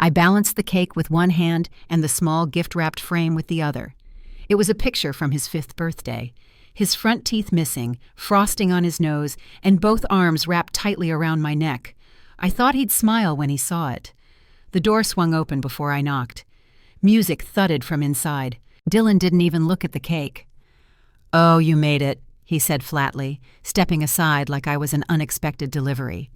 I balanced the cake with one hand and the small gift-wrapped frame with the other. It was a picture from his 5th birthday. His front teeth missing, frosting on his nose, and both arms wrapped tightly around my neck. I thought he'd smile when he saw it. The door swung open before I knocked. Music thudded from inside. Dylan didn't even look at the cake. "Oh, you made it," he said flatly, stepping aside like I was an unexpected delivery.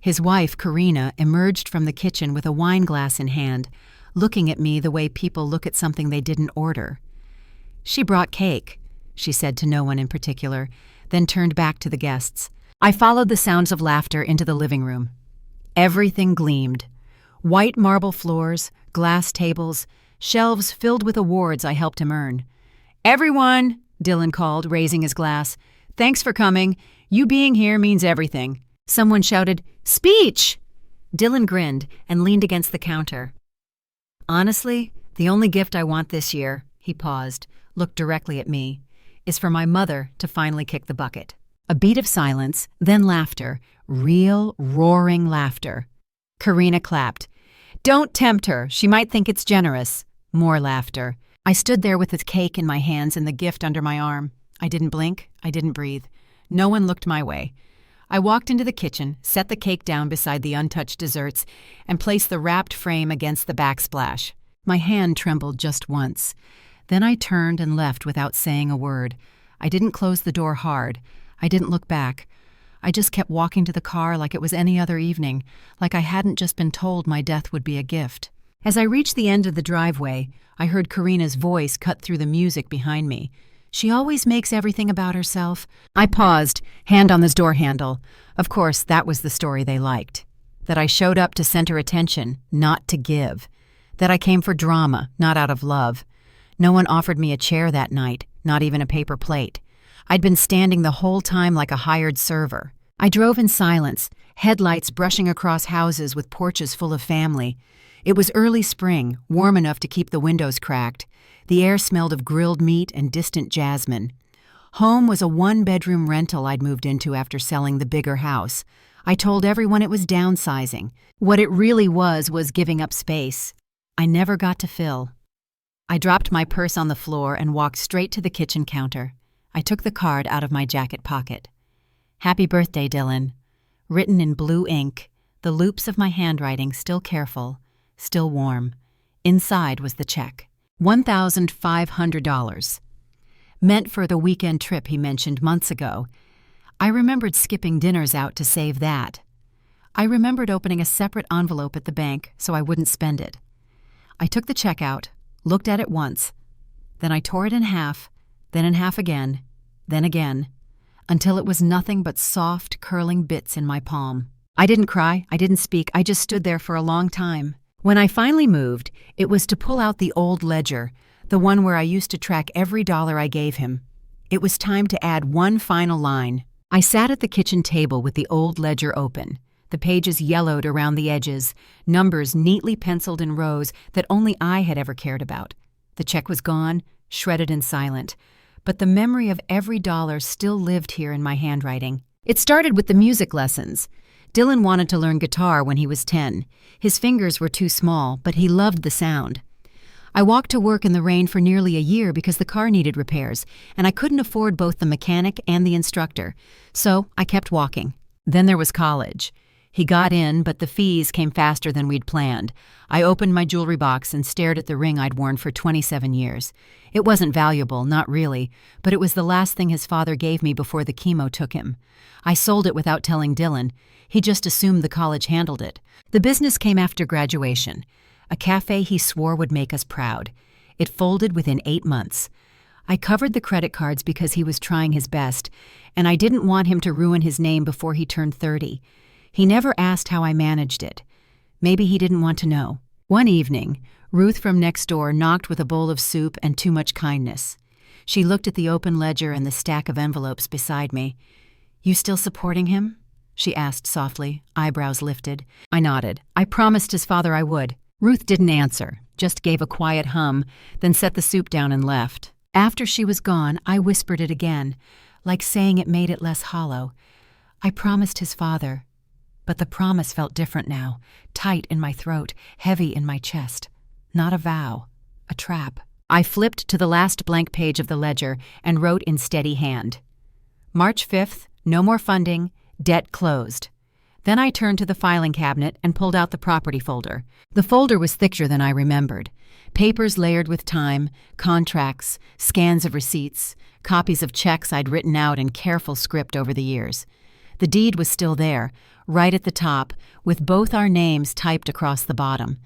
His wife, Karina, emerged from the kitchen with a wine glass in hand, looking at me the way people look at something they didn't order. "She brought cake," she said to no one in particular, then turned back to the guests. I followed the sounds of laughter into the living room. Everything gleamed. White marble floors, glass tables, shelves filled with awards I helped him earn. "Everyone," Dylan called, raising his glass. "Thanks for coming. You being here means everything." Someone shouted, "Speech!" Dylan grinned and leaned against the counter. "Honestly, the only gift I want this year," he paused, looked directly at me, "is for my mother to finally kick the bucket." A beat of silence, then laughter, real, roaring laughter. Karina clapped. "Don't tempt her. She might think it's generous." More laughter. I stood there with the cake in my hands and the gift under my arm. I didn't blink. I didn't breathe. No one looked my way. I walked into the kitchen, set the cake down beside the untouched desserts, and placed the wrapped frame against the backsplash. My hand trembled just once. Then I turned and left without saying a word. I didn't close the door hard. I didn't look back. I just kept walking to the car like it was any other evening, like I hadn't just been told my death would be a gift. As I reached the end of the driveway, I heard Karina's voice cut through the music behind me. "She always makes everything about herself." I paused, hand on the door handle. Of course, that was the story they liked. That I showed up to center attention, not to give. That I came for drama, not out of love. No one offered me a chair that night, not even a paper plate. I'd been standing the whole time like a hired server. I drove in silence, headlights brushing across houses with porches full of family. It was early spring, warm enough to keep the windows cracked. The air smelled of grilled meat and distant jasmine. Home was a one-bedroom rental I'd moved into after selling the bigger house. I told everyone it was downsizing. What it really was giving up space. I never got to fill. I dropped my purse on the floor and walked straight to the kitchen counter. I took the card out of my jacket pocket. "Happy birthday, Dylan." Written in blue ink, the loops of my handwriting still careful, still warm. Inside was the check. $1,500. Meant for the weekend trip he mentioned months ago. I remembered skipping dinners out to save that. I remembered opening a separate envelope at the bank so I wouldn't spend it. I took the check out, looked at it once. Then I tore it in half, then in half again, then again, until it was nothing but soft, curling bits in my palm. I didn't cry, I didn't speak, I just stood there for a long time. When I finally moved, it was to pull out the old ledger, the one where I used to track every dollar I gave him. It was time to add one final line. I sat at the kitchen table with the old ledger open, the pages yellowed around the edges, numbers neatly penciled in rows that only I had ever cared about. The check was gone, shredded and silent, but the memory of every dollar still lived here in my handwriting. It started with the music lessons. Dylan wanted to learn guitar when he was 10. His fingers were too small, but he loved the sound. I walked to work in the rain for nearly a year because the car needed repairs, and I couldn't afford both the mechanic and the instructor, so I kept walking. Then there was college. He got in, but the fees came faster than we'd planned. I opened my jewelry box and stared at the ring I'd worn for 27 years. It wasn't valuable, not really, but it was the last thing his father gave me before the chemo took him. I sold it without telling Dylan. He just assumed the college handled it. The business came after graduation. A cafe he swore would make us proud. It folded within 8 months. I covered the credit cards because he was trying his best, and I didn't want him to ruin his name before he turned 30. He never asked how I managed it. Maybe he didn't want to know. One evening, Ruth from next door knocked with a bowl of soup and too much kindness. She looked at the open ledger and the stack of envelopes beside me. "You still supporting him?" she asked softly, eyebrows lifted. I nodded. I promised his father I would. Ruth didn't answer, just gave a quiet hum, then set the soup down and left. After she was gone, I whispered it again, like saying it made it less hollow. I promised his father. But the promise felt different now, tight in my throat, heavy in my chest. Not a vow, a trap. I flipped to the last blank page of the ledger and wrote in steady hand. March 5th, no more funding, debt closed. Then I turned to the filing cabinet and pulled out the property folder. The folder was thicker than I remembered. Papers layered with time, contracts, scans of receipts, copies of checks I'd written out in careful script over the years. The deed was still there, right at the top, with both our names typed across the bottom.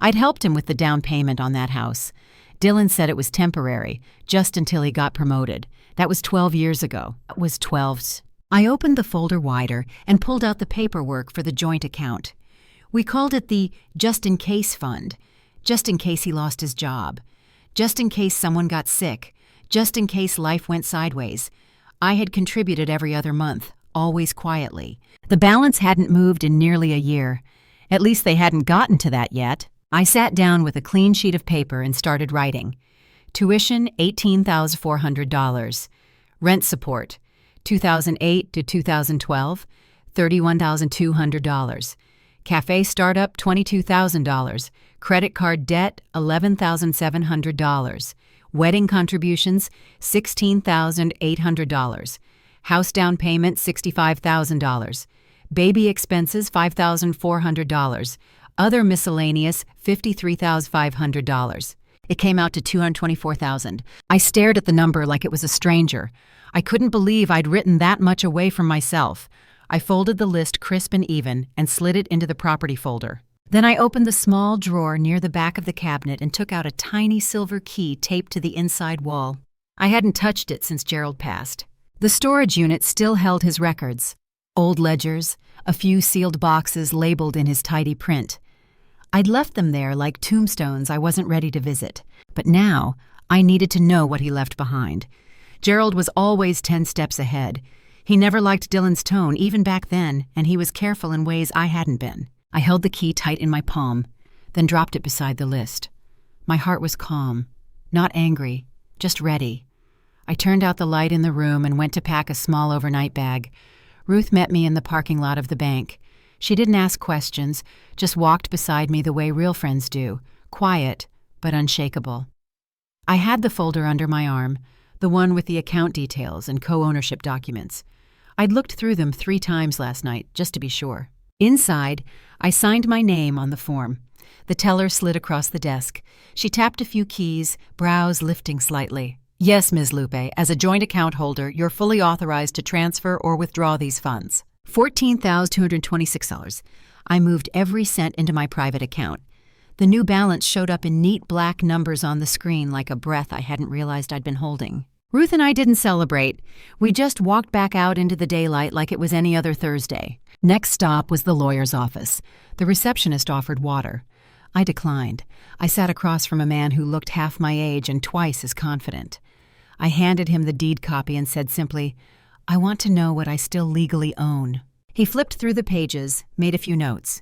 I'd helped him with the down payment on that house. Dylan said it was temporary, just until he got promoted. That was 12 years ago. That was 12's. I opened the folder wider and pulled out the paperwork for the joint account. We called it the Just in Case Fund, just in case he lost his job, just in case someone got sick, just in case life went sideways. I had contributed every other month, always quietly. The balance hadn't moved in nearly a year. At least they hadn't gotten to that yet. I sat down with a clean sheet of paper and started writing. Tuition, $18,400. Rent support, 2008 to 2012, $31,200. Cafe startup, $22,000. Credit card debt, $11,700. Wedding contributions, $16,800. House down payment, $65,000. Baby expenses, $5,400. Other miscellaneous, $53,500. It came out to $224,000. I stared at the number like it was a stranger. I couldn't believe I'd written that much away from myself. I folded the list crisp and even and slid it into the property folder. Then I opened the small drawer near the back of the cabinet and took out a tiny silver key taped to the inside wall. I hadn't touched it since Gerald passed. The storage unit still held his records. Old ledgers, a few sealed boxes labeled in his tidy print. I'd left them there like tombstones I wasn't ready to visit. But now, I needed to know what he left behind. Gerald was always 10 steps ahead. He never liked Dylan's tone, even back then, and he was careful in ways I hadn't been. I held the key tight in my palm, then dropped it beside the list. My heart was calm, not angry, just ready. I turned out the light in the room and went to pack a small overnight bag. Ruth met me in the parking lot of the bank. She didn't ask questions, just walked beside me the way real friends do, quiet but unshakable. I had the folder under my arm, the one with the account details and co-ownership documents. I'd looked through them 3 times last night, just to be sure. Inside, I signed my name on the form. The teller slid across the desk. She tapped a few keys, brows lifting slightly. Yes, Ms. Lupe, as a joint account holder, you're fully authorized to transfer or withdraw these funds. $14,226. I moved every cent into my private account. The new balance showed up in neat black numbers on the screen like a breath I hadn't realized I'd been holding. Ruth and I didn't celebrate. We just walked back out into the daylight like it was any other Thursday. Next stop was the lawyer's office. The receptionist offered water. I declined. I sat across from a man who looked half my age and twice as confident. I handed him the deed copy and said simply, I want to know what I still legally own. He flipped through the pages, made a few notes.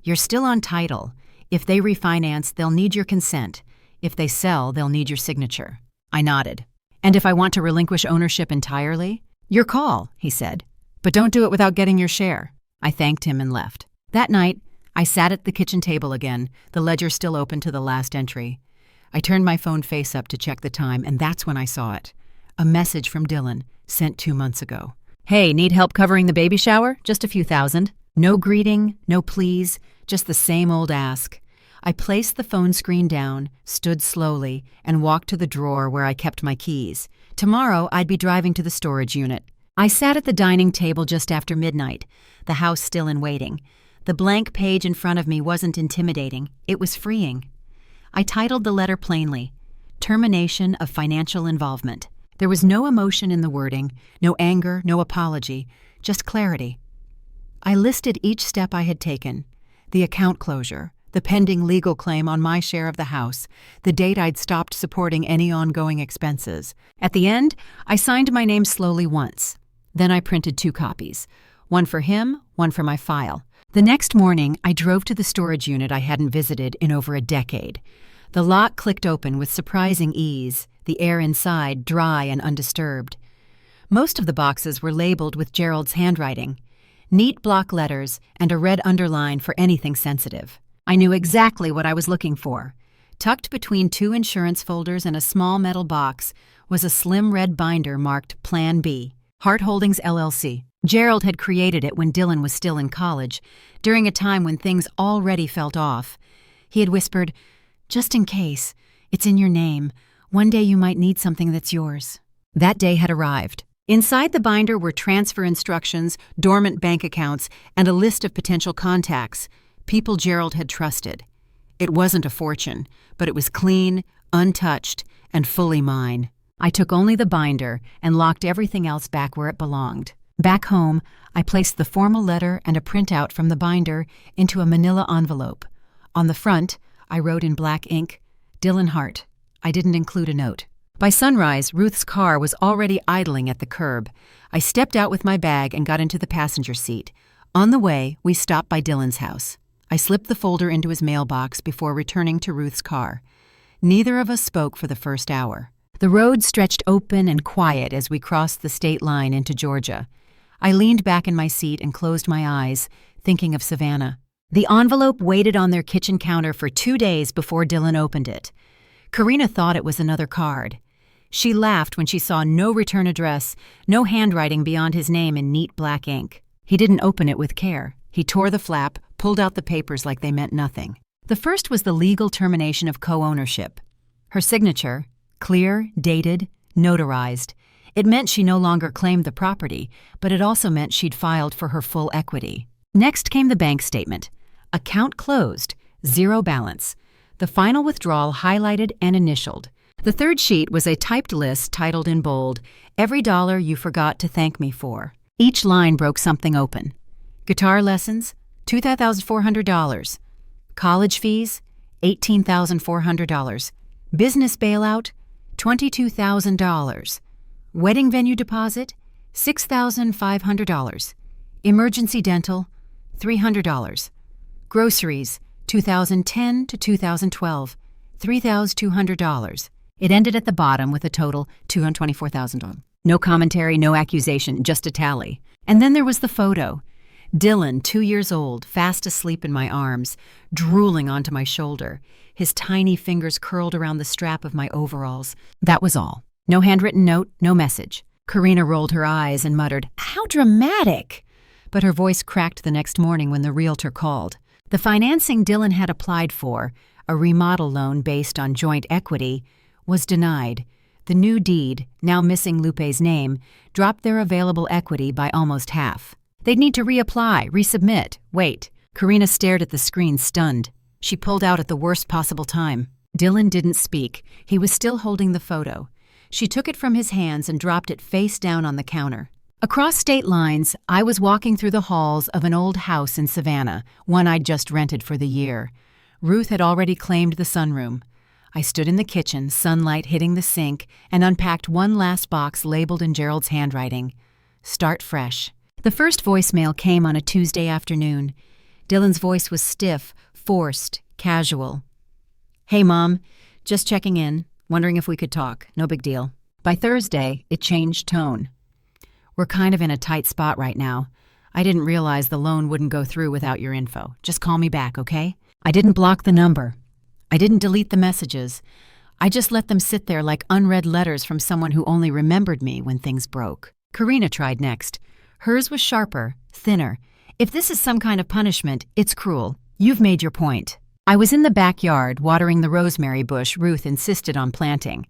You're still on title. If they refinance, they'll need your consent. If they sell, they'll need your signature. I nodded. And if I want to relinquish ownership entirely? Your call, he said. But don't do it without getting your share. I thanked him and left. That night, I sat at the kitchen table again, the ledger still open to the last entry. I turned my phone face up to check the time, and that's when I saw it. A message from Dylan, sent 2 months ago. Hey, need help covering the baby shower? Just a few thousand. No greeting, no please, just the same old ask. I placed the phone screen down, stood slowly, and walked to the drawer where I kept my keys. Tomorrow, I'd be driving to the storage unit. I sat at the dining table just after midnight, the house still in waiting. The blank page in front of me wasn't intimidating. It was freeing. I titled the letter plainly, Termination of Financial Involvement. There was no emotion in the wording, no anger, no apology, just clarity. I listed each step I had taken, the account closure, the pending legal claim on my share of the house, the date I'd stopped supporting any ongoing expenses. At the end, I signed my name slowly once. Then I printed 2 copies, one for him, one for my file. The next morning, I drove to the storage unit I hadn't visited in over a decade. The lock clicked open with surprising ease, the air inside dry and undisturbed. Most of the boxes were labeled with Gerald's handwriting. neat block letters, and a red underline for anything sensitive. I knew exactly what I was looking for. Tucked between two insurance folders and a small metal box was a slim red binder marked Plan B, Hart Holdings LLC. Gerald had created it when Dylan was still in college, during a time when things already felt off. He had whispered, "Just in case, it's in your name. One day you might need something that's yours." That day had arrived. Inside the binder were transfer instructions, dormant bank accounts, and a list of potential contacts, people Gerald had trusted. It wasn't a fortune, but it was clean, untouched, and fully mine. I took only the binder and locked everything else back where it belonged. Back home, I placed the formal letter and a printout from the binder into a manila envelope. On the front, I wrote in black ink, "Dylan Hart." I didn't include a note. By sunrise, Ruth's car was already idling at the curb. I stepped out with my bag and got into the passenger seat. On the way, we stopped by Dylan's house. I slipped the folder into his mailbox before returning to Ruth's car. Neither of us spoke for the first hour. The road stretched open and quiet as we crossed the state line into Georgia. I leaned back in my seat and closed my eyes, thinking of Savannah. The envelope waited on their kitchen counter for 2 days before Dylan opened it. Karina thought it was another card. She laughed when she saw no return address, no handwriting beyond his name in neat black ink. He didn't open it with care. He tore the flap, pulled out the papers like they meant nothing. The first was the legal termination of co-ownership. Her signature, clear, dated, notarized. It meant she no longer claimed the property, but it also meant she'd filed for her full equity. Next came the bank statement. Account closed, 0 balance. The final withdrawal highlighted and initialed. The third sheet was a typed list titled in bold, "Every dollar you forgot to thank me for." Each line broke something open. Guitar lessons, $2,400. College fees, $18,400. Business bailout, $22,000. Wedding venue deposit, $6,500. Emergency dental, $300. Groceries, 2010 to 2012, $3,200. It ended at the bottom with a total $224,000. No commentary, no accusation, just a tally. And then there was the photo. Dylan, 2 years old, fast asleep in my arms, drooling onto my shoulder, his tiny fingers curled around the strap of my overalls. That was all. No handwritten note, no message. Karina rolled her eyes and muttered, "How dramatic!" But her voice cracked the next morning when the realtor called. The financing Dylan had applied for, a remodel loan based on joint equity, was denied. The new deed, now missing Lupe's name, dropped their available equity by almost half. They'd need to reapply, resubmit, wait. Karina stared at the screen, stunned. She pulled out at the worst possible time. Dylan didn't speak. He was still holding the photo. She took it from his hands and dropped it face down on the counter. Across state lines, I was walking through the halls of an old house in Savannah, one I'd just rented for the year. Ruth had already claimed the sunroom. I stood in the kitchen, sunlight hitting the sink, and unpacked one last box labeled in Gerald's handwriting. Start fresh. The first voicemail came on a Tuesday afternoon. Dylan's voice was stiff, forced, casual. "Hey, Mom. Just checking in. Wondering if we could talk. No big deal." By Thursday, it changed tone. "We're kind of in a tight spot right now. I didn't realize the loan wouldn't go through without your info. Just call me back, okay?" I didn't block the number. I didn't delete the messages. I just let them sit there like unread letters from someone who only remembered me when things broke. Karina tried next. Hers was sharper, thinner. "If this is some kind of punishment, it's cruel. You've made your point." I was in the backyard watering the rosemary bush Ruth insisted on planting.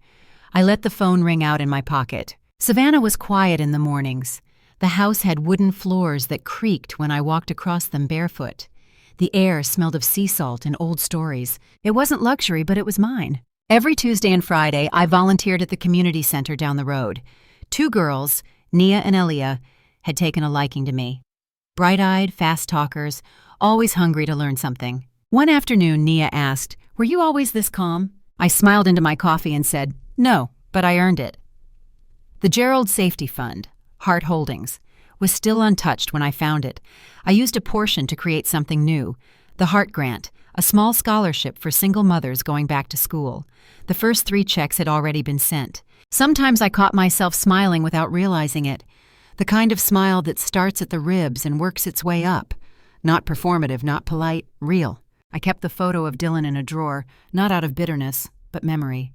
I let the phone ring out in my pocket. Savannah was quiet in the mornings. The house had wooden floors that creaked when I walked across them barefoot. The air smelled of sea salt and old stories. It wasn't luxury, but it was mine. Every Tuesday and Friday, I volunteered at the community center down the road. 2 girls, Nia and Elia, had taken a liking to me. Bright-eyed, fast talkers, always hungry to learn something. One afternoon, Nia asked, "Were you always this calm?" I smiled into my coffee and said, "No, but I earned it." The Gerald Safety Fund, Hart Holdings, was still untouched when I found it. I used a portion to create something new, the Hart Grant, a small scholarship for single mothers going back to school. The first 3 checks had already been sent. Sometimes I caught myself smiling without realizing it. The kind of smile that starts at the ribs and works its way up. Not performative, not polite, real. I kept the photo of Dylan in a drawer, not out of bitterness, but memory.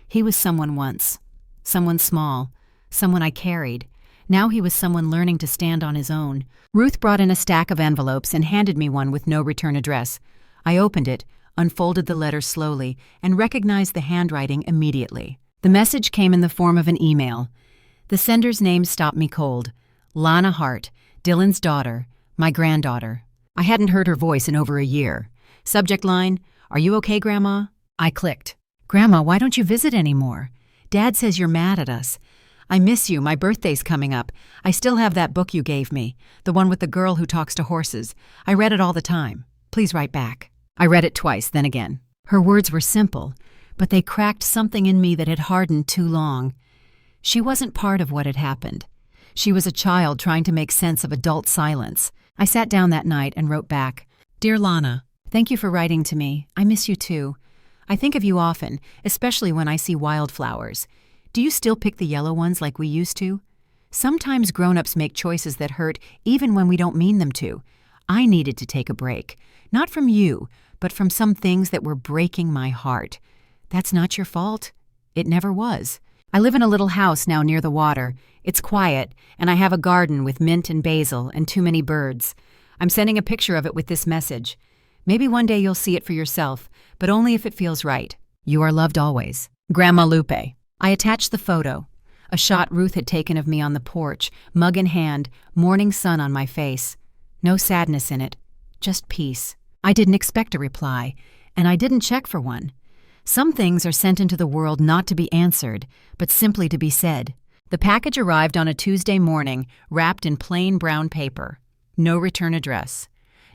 He was someone once. Someone small. Someone I carried. Now he was someone learning to stand on his own. Ruth brought in a stack of envelopes and handed me one with no return address. I opened it, unfolded the letter slowly, and recognized the handwriting immediately. The message came in the form of an email. The sender's name stopped me cold. Lana Hart, Dylan's daughter, my granddaughter. I hadn't heard her voice in over a year. Subject line, "Are you okay, Grandma?" I clicked. "Grandma, why don't you visit anymore? Dad says you're mad at us. I miss you, my birthday's coming up. I still have that book you gave me, the one with the girl who talks to horses. I read it all the time. Please write back." I read it twice, then again. Her words were simple, but they cracked something in me that had hardened too long. She wasn't part of what had happened. She was a child trying to make sense of adult silence. I sat down that night and wrote back, "Dear Lana, thank you for writing to me. I miss you too. I think of you often, especially when I see wildflowers. Do you still pick the yellow ones like we used to? Sometimes grown-ups make choices that hurt even when we don't mean them to. I needed to take a break, not from you, but from some things that were breaking my heart. That's not your fault. It never was. I live in a little house now near the water. It's quiet, and I have a garden with mint and basil and too many birds. I'm sending a picture of it with this message. Maybe one day you'll see it for yourself, but only if it feels right. You are loved always. Grandma Lupe." I attached the photo, a shot Ruth had taken of me on the porch, mug in hand, morning sun on my face. No sadness in it, just peace. I didn't expect a reply, and I didn't check for one. Some things are sent into the world not to be answered, but simply to be said. The package arrived on a Tuesday morning, wrapped in plain brown paper. No return address.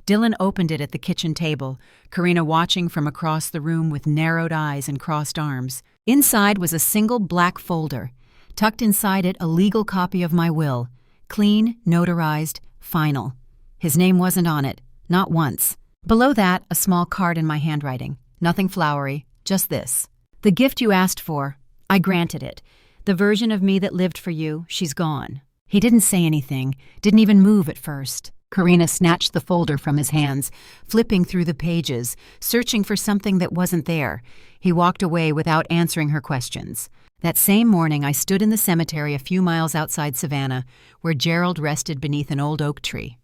Dylan opened it at the kitchen table, Karina watching from across the room with narrowed eyes and crossed arms. Inside was a single black folder. Tucked inside it, a legal copy of my will. Clean, notarized, final. His name wasn't on it, not once. Below that, a small card in my handwriting. Nothing flowery, just this. "The gift you asked for, I granted it. The version of me that lived for you, she's gone." He didn't say anything, didn't even move at first. Karina snatched the folder from his hands, flipping through the pages, searching for something that wasn't there. He walked away without answering her questions. That same morning, I stood in the cemetery a few miles outside Savannah, where Gerald rested beneath an old oak tree.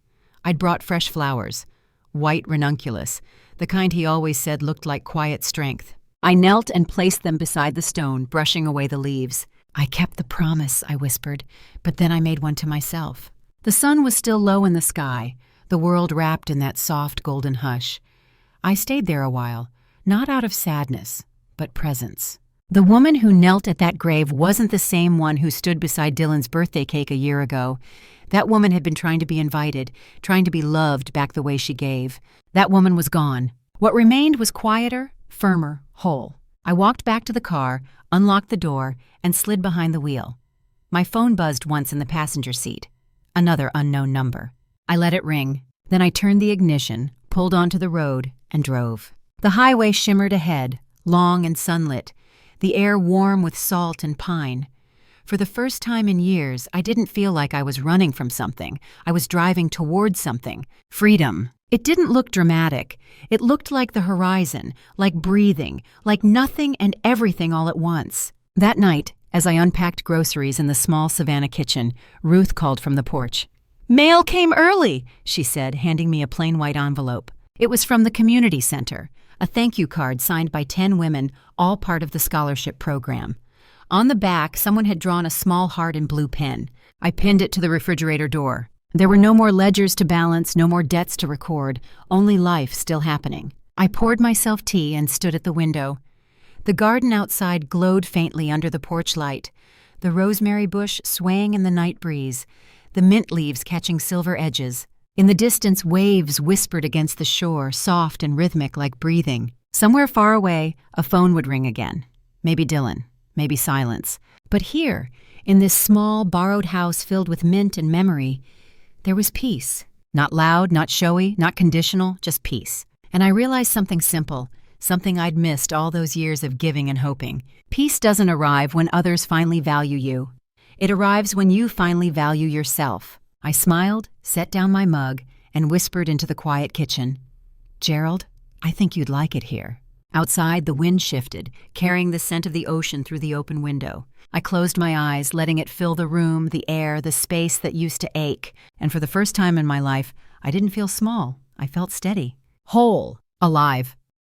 I'd brought fresh flowers, white ranunculus, the kind he always said looked like quiet strength. I knelt and placed them beside the stone, brushing away the leaves. "I kept the promise," I whispered, but then I made one to myself. The sun was still low in the sky, the world wrapped in that soft golden hush. I stayed there a while, not out of sadness, but presence. The woman who knelt at that grave wasn't the same one who stood beside Dylan's birthday cake a year ago. That woman had been trying to be invited, trying to be loved back the way she gave. That woman was gone. What remained was quieter, firmer, whole. I walked back to the car, unlocked the door, and slid behind the wheel. My phone buzzed once in the passenger seat. Another unknown number. I let it ring. Then I turned the ignition, pulled onto the road, and drove. The highway shimmered ahead, long and sunlit, the air warm with salt and pine. For the first time in years, I didn't feel like I was running from something. I was driving towards something. Freedom. It didn't look dramatic. It looked like the horizon, like breathing, like nothing and everything all at once. That night, as I unpacked groceries in the small Savannah kitchen, Ruth called from the porch. "Mail came early," she said, handing me a plain white envelope. It was from the community center, a thank you card signed by 10 women, all part of the scholarship program. On the back, someone had drawn a small heart in blue pen. I pinned it to the refrigerator door. There were no more ledgers to balance, no more debts to record, only life still happening. I poured myself tea and stood at the window. The garden outside glowed faintly under the porch light, the rosemary bush swaying in the night breeze, the mint leaves catching silver edges. In the distance, waves whispered against the shore, soft and rhythmic like breathing. Somewhere far away, a phone would ring again. Maybe Dylan, maybe silence. But here, in this small, borrowed house filled with mint and memory, there was peace. Not loud, not showy, not conditional, just peace. And I realized something simple. Something I'd missed all those years of giving and hoping. Peace doesn't arrive when others finally value you. It arrives when you finally value yourself. I smiled, set down my mug, and whispered into the quiet kitchen. Gerald, I think you'd like it here. Outside, the wind shifted, carrying the scent of the ocean through the open window. I closed my eyes, letting it fill the room, the air, the space that used to ache. And for the first time in my life, I didn't feel small. I felt steady. Whole. Alive.